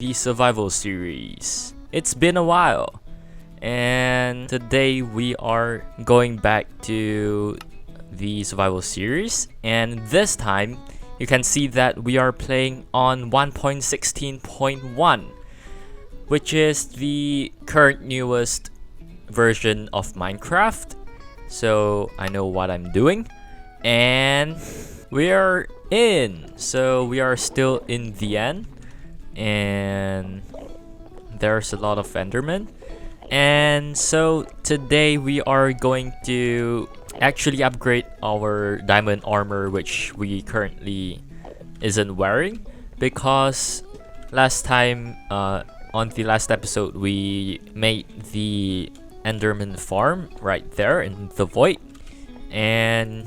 the survival series. It's been a while, and today we are going back to the survival series, and this time you can see that we are playing on 1.16.1, which is the current newest version of Minecraft. So I know what I'm doing, and we are in. So we are still in the end, and there's a lot of Endermen. And so today we are going to actually upgrade our diamond armor, which we currently isn't wearing, because last time on the last episode we made the Enderman farm right there in the void, and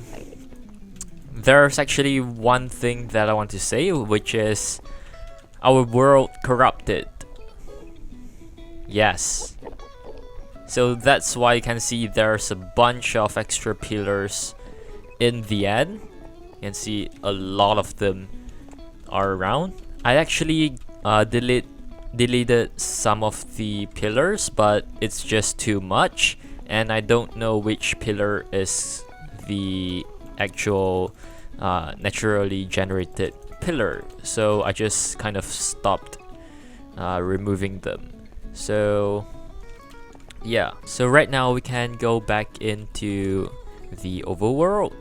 there's actually one thing that I want to say, which is our world corrupted. Yes. So that's why you can see there's a bunch of extra pillars in the end. You can see a lot of them are around. I actually deleted some of the pillars, but it's just too much, and I don't know which pillar is the actual naturally generated pillar, so I just kind of stopped removing them. So yeah, so right now we can go back into the overworld.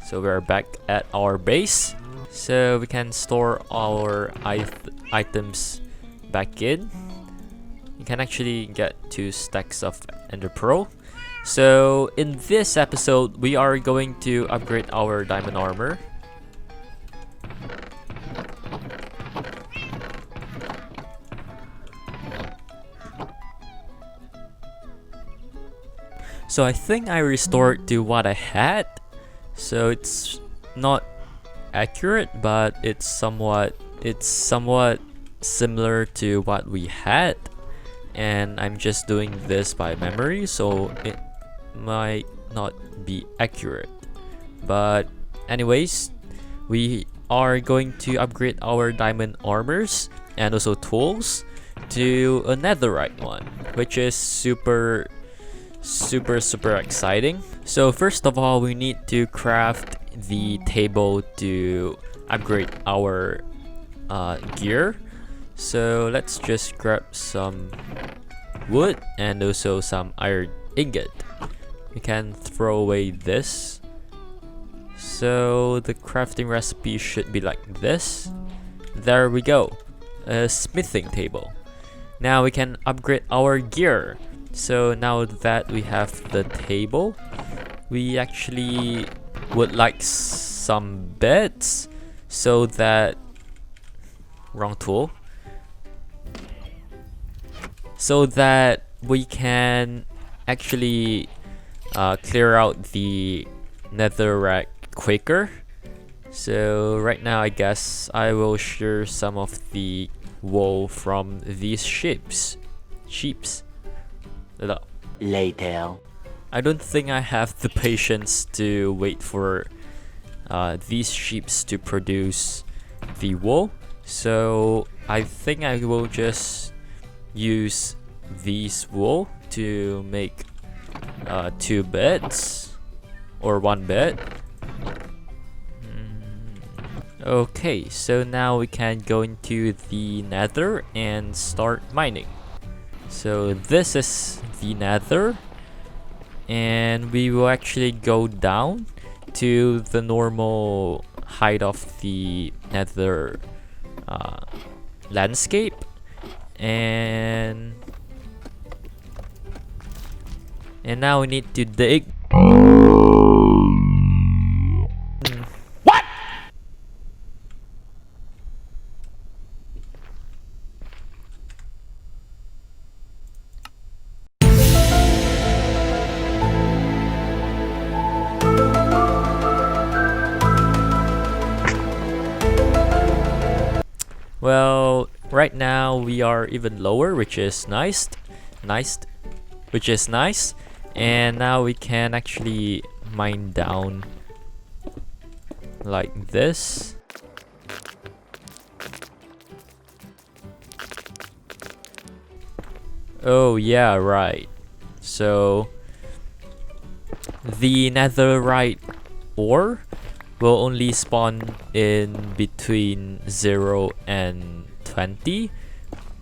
So we're back at our base, so we can store our items back in. You can actually get 2 stacks of Ender Pearl. So in this episode we are going to upgrade our diamond armor. So I think I restored to what I had. So it's not accurate, but it's somewhat similar to what we had, and I'm just doing this by memory, so it might not be accurate. But anyways, we are going to upgrade our diamond armors and also tools to a netherite one, which is super exciting. So first of all, we need to craft the table to upgrade our gear. So let's just grab some wood and also some iron ingot. We can throw away this. So the crafting recipe should be like this. There we go, a smithing table. Now we can upgrade our gear. So now that we have the table, we actually would like some beds, so that wrong tool, so that we can actually clear out the netherrack quicker. So right now I guess I will shear some of the wool from these sheeps. Later. I don't think I have the patience to wait for these sheeps to produce the wool, so I think I will just use these wool to make 2 beds or 1 bed. Okay, so now we can go into the nether and start mining. So this is the nether, and we will actually go down to the normal height of the nether landscape, and now we need to dig. Well, right now we are even lower, which is nice, and now we can actually mine down like this. Oh yeah, right. So the netherite ore will only spawn in between 0 and 20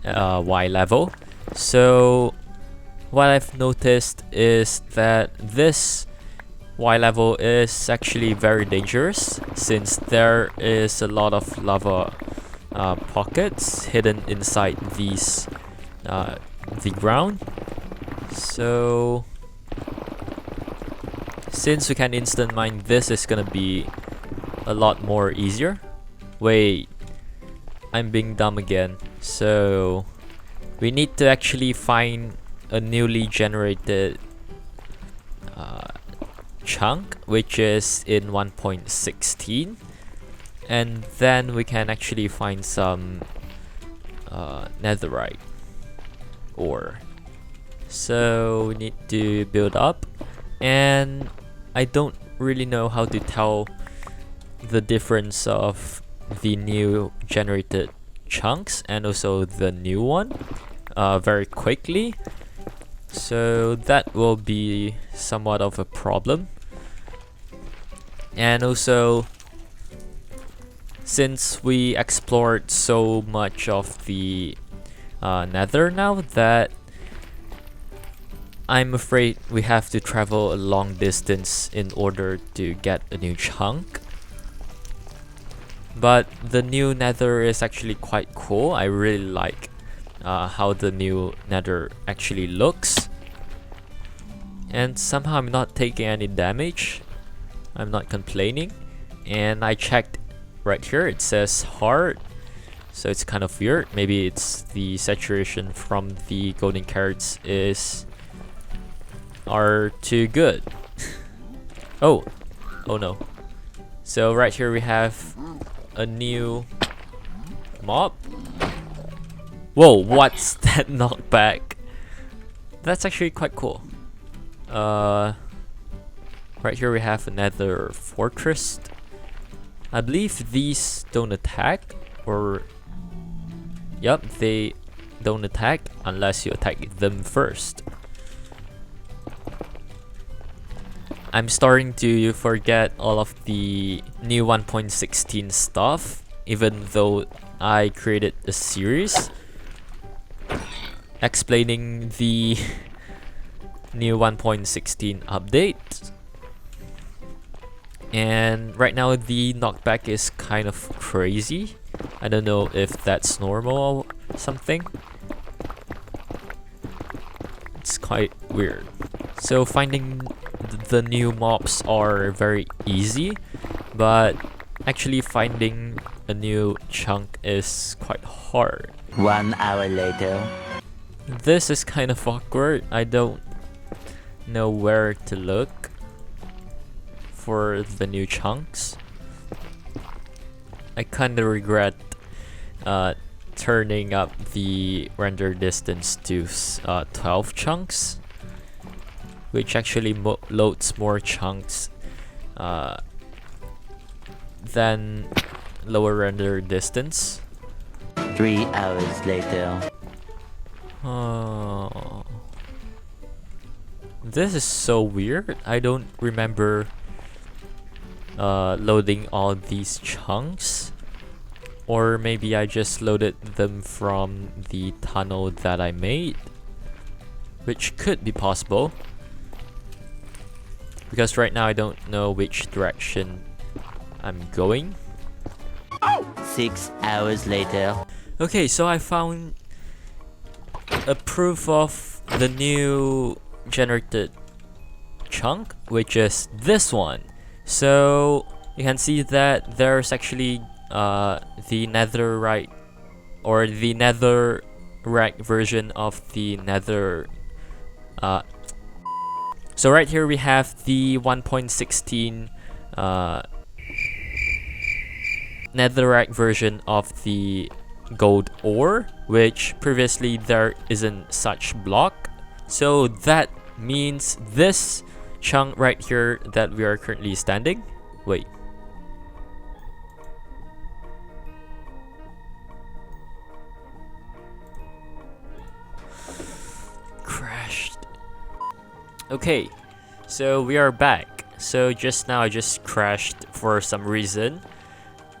Y level. So what I've noticed is that this Y level is actually very dangerous, since there is a lot of lava pockets hidden inside these the ground. So since we can instant mine, this is gonna be a lot more easier. Wait, I'm being dumb again. So we need to actually find a newly generated chunk, which is in 1.16, and then we can actually find some netherite ore. So we need to build up, and I don't really know how to tell the difference of the new generated chunks and also the new one very quickly. So that will be somewhat of a problem. And also, since we explored so much of the nether now, that I'm afraid we have to travel a long distance in order to get a new chunk. But the new nether is actually quite cool. I really like how the new nether actually looks. And somehow I'm not taking any damage. I'm not complaining. And I checked right here, it says hard. So it's kind of weird. Maybe it's the saturation from the golden carrots are too good. Oh no. So right here we have a new mob. Whoa, what's that knockback? That's actually quite cool. Right here we have another fortress. I believe these don't attack, or yep, they don't attack unless you attack them first. I'm starting to forget all of the new 1.16 stuff, even though I created a series explaining the new 1.16 update. And right now the knockback is kind of crazy. I don't know if that's normal or something. It's quite weird. So finding the new mobs are very easy, but actually finding a new chunk is quite hard. 1 hour later. This is kind of awkward. I don't know where to look for the new chunks. I kinda regret turning up the render distance to 12 chunks, which actually loads more chunks than lower render distance. 3 hours later. Oh, this is so weird. I don't remember loading all these chunks, or maybe I just loaded them from the tunnel that I made, which could be possible, because right now I don't know which direction I'm going. 6 hours later. Okay, so I found a proof of the new generated chunk, which is this one. So you can see that there's actually the netherite, or the netherrack version of the nether. So right here we have the 1.16 netherrack version of the gold ore, which previously there isn't such block. So that means this chunk right here that we are currently standing. Wait. Okay, so we are back. So just now I just crashed for some reason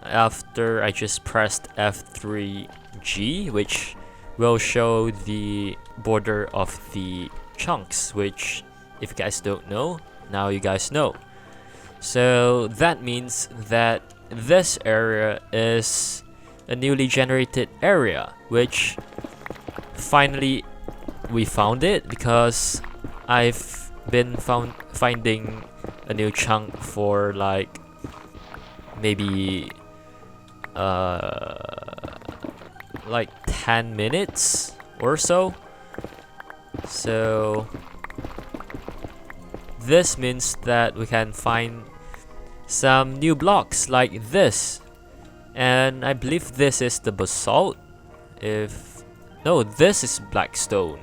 after I just pressed F3G, which will show the border of the chunks, which if you guys don't know, now you guys know. So that means that this area is a newly generated area, which finally we found it because I've been finding a new chunk for like maybe like 10 minutes or so. So this means that we can find some new blocks like this, and I believe this is the basalt. No, this is black stone.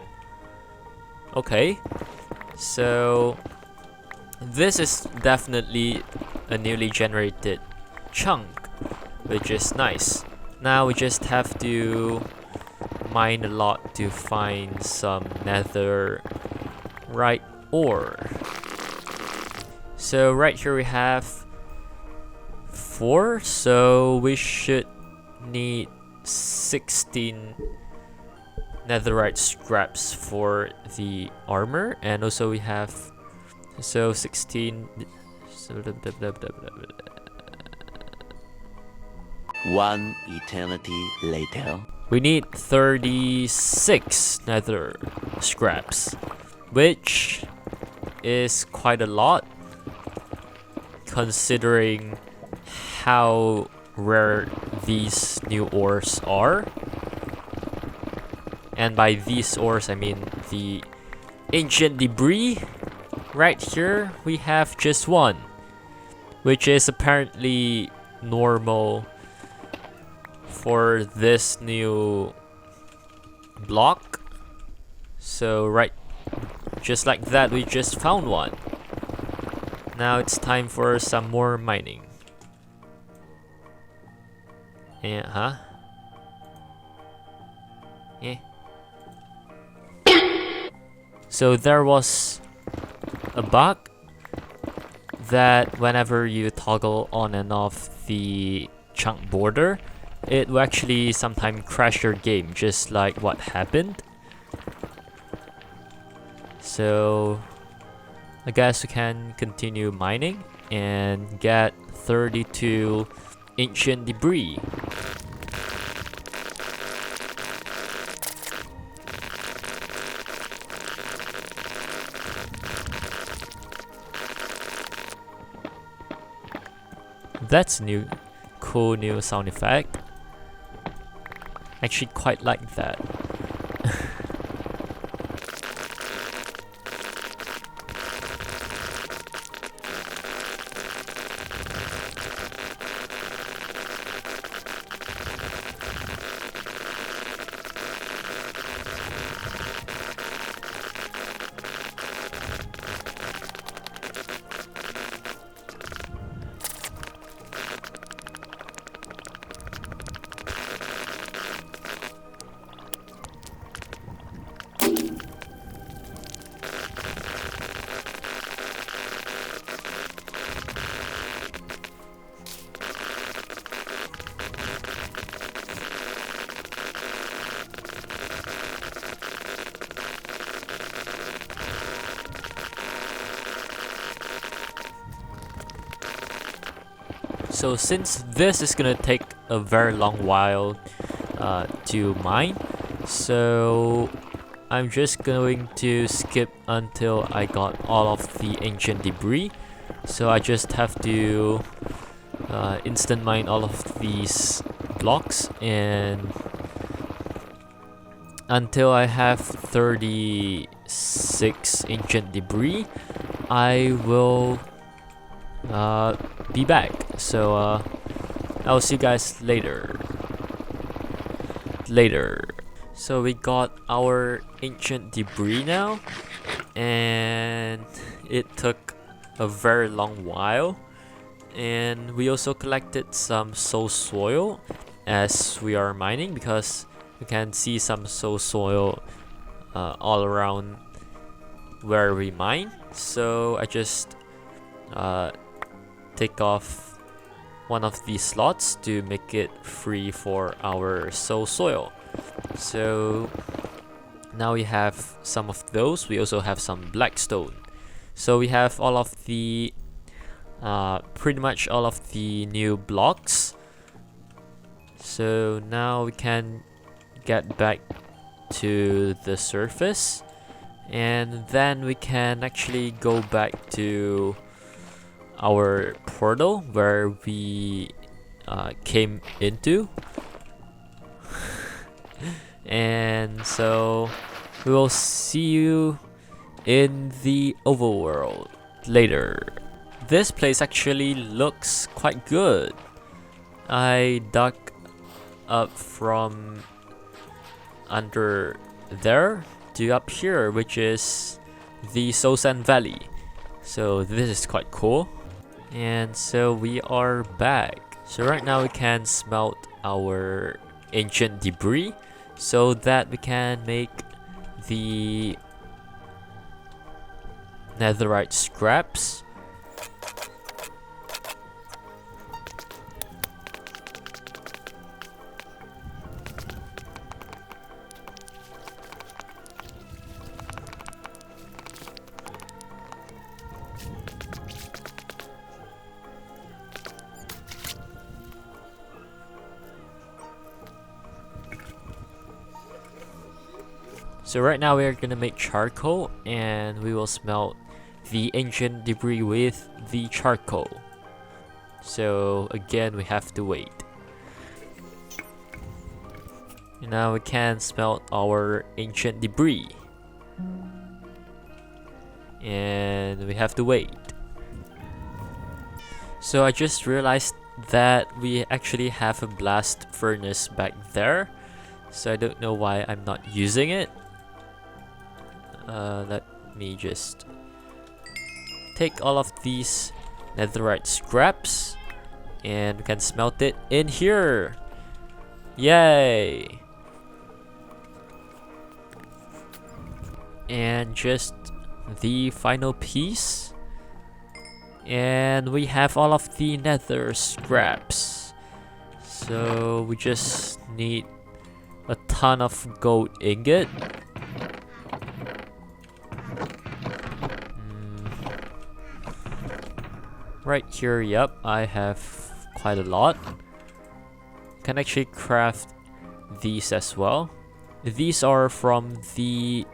Okay, so this is definitely a newly generated chunk, which is nice. Now we just have to mine a lot to find some netherite ore. So right here we have 4, so we should need 16 netherite scraps for the armor, and also we have 16. One eternity later. We need 36 nether scraps, which is quite a lot considering how rare these new ores are. And by these ores I mean the ancient debris. Right here we have just one, which is apparently normal for this new block. So right, just like that, we just found one. Now it's time for some more mining. Yeah, yeah. So there was a bug that whenever you toggle on and off the chunk border, it will actually sometimes crash your game, just like what happened. So I guess we can continue mining and get 32 ancient debris. That's new, cool new sound effect. Actually quite like that. So since this is gonna take a very long while to mine, so I'm just going to skip until I got all of the ancient debris. So I just have to instant mine all of these blocks, and until I have 36 ancient debris, I will be back. So I'll see you guys later. So we got our ancient debris now, and it took a very long while. And we also collected some soul soil as we are mining, because we can see some soul soil all around where we mine. So I just take off one of these slots to make it free for our soil. So now we have some of those. We also have some blackstone. So we have all of the pretty much all of the new blocks. So now we can get back to the surface, and then we can actually go back to our portal where we came into. And so we will see you in the overworld later. This place actually looks quite good. I dug up from under there to up here, which is the Sosan Valley. So this is quite cool. And so we are back. So right now we can smelt our ancient debris so that we can make the netherite scraps. So right now we are gonna make charcoal, and we will smelt the ancient debris with the charcoal. So again, we have to wait. And now we can smelt our ancient debris, and we have to wait. So I just realized that we actually have a blast furnace back there. So I don't know why I'm not using it. Let me just take all of these netherite scraps, and we can smelt it in here. Yay! And just the final piece, and we have all of the nether scraps. So we just need a ton of gold ingot. Right here, yep, I have quite a lot. Can actually craft these as well. These are from the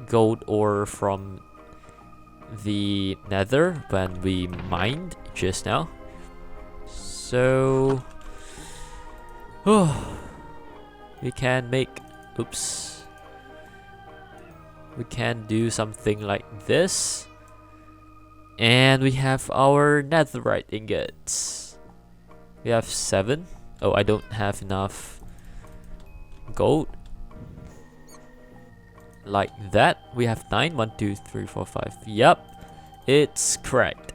gold ore from the nether when we mined just now. So we can make, oops, we can do something like this. And we have our netherite ingots. We have 7. Oh, I don't have enough gold. Like that. We have 9. 1, 2, 3, 4, 5. Yep, it's correct.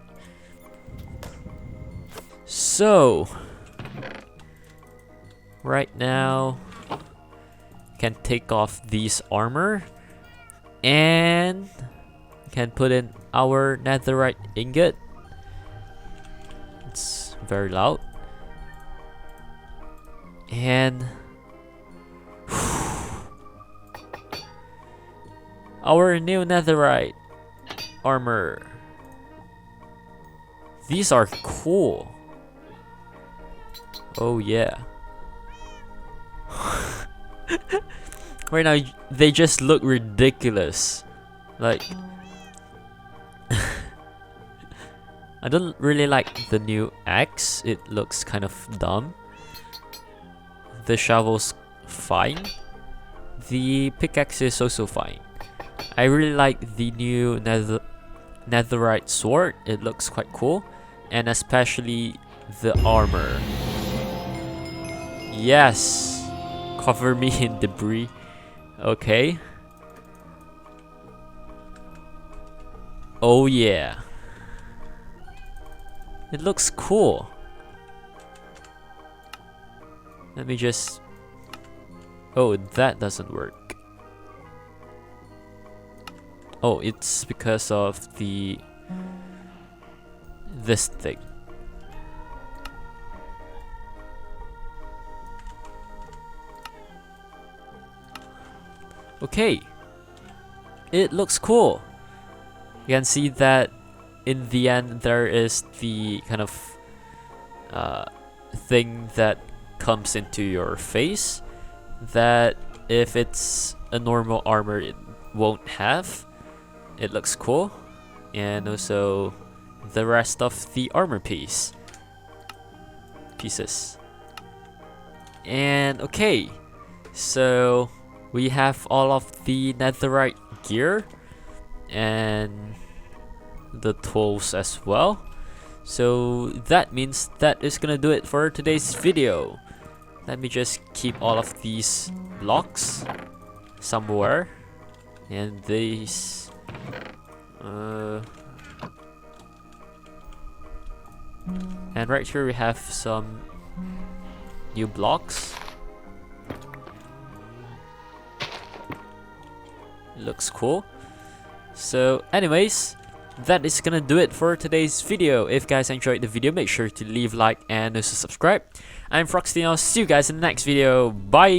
So right now, can take off these armor, and can put in our netherite ingot. It's very loud. And our new netherite armor. These are cool. Oh yeah. Right now they just look ridiculous. Like I don't really like the new axe. It looks kind of dumb. The shovel's fine. The pickaxe is also fine. I really like the new netherite sword. It looks quite cool. And especially the armor. Yes! Cover me in debris. Okay. Oh yeah. It looks cool. Let me just... Oh, that doesn't work. Oh, it's because of this thing. Okay, it looks cool. You can see that in the end there is the kind of thing that comes into your face that if it's a normal armor it won't have. It looks cool. And also the rest of the armor pieces. And okay, so we have all of the netherite gear and the tools as well. So that means that is gonna do it for today's video. Let me just keep all of these blocks somewhere, and these and right here we have some new blocks. Looks cool. So anyways, that is gonna do it for today's video. If you guys enjoyed the video, make sure to leave a like and also subscribe. I'm Froxty and I'll see you guys in the next video. Bye!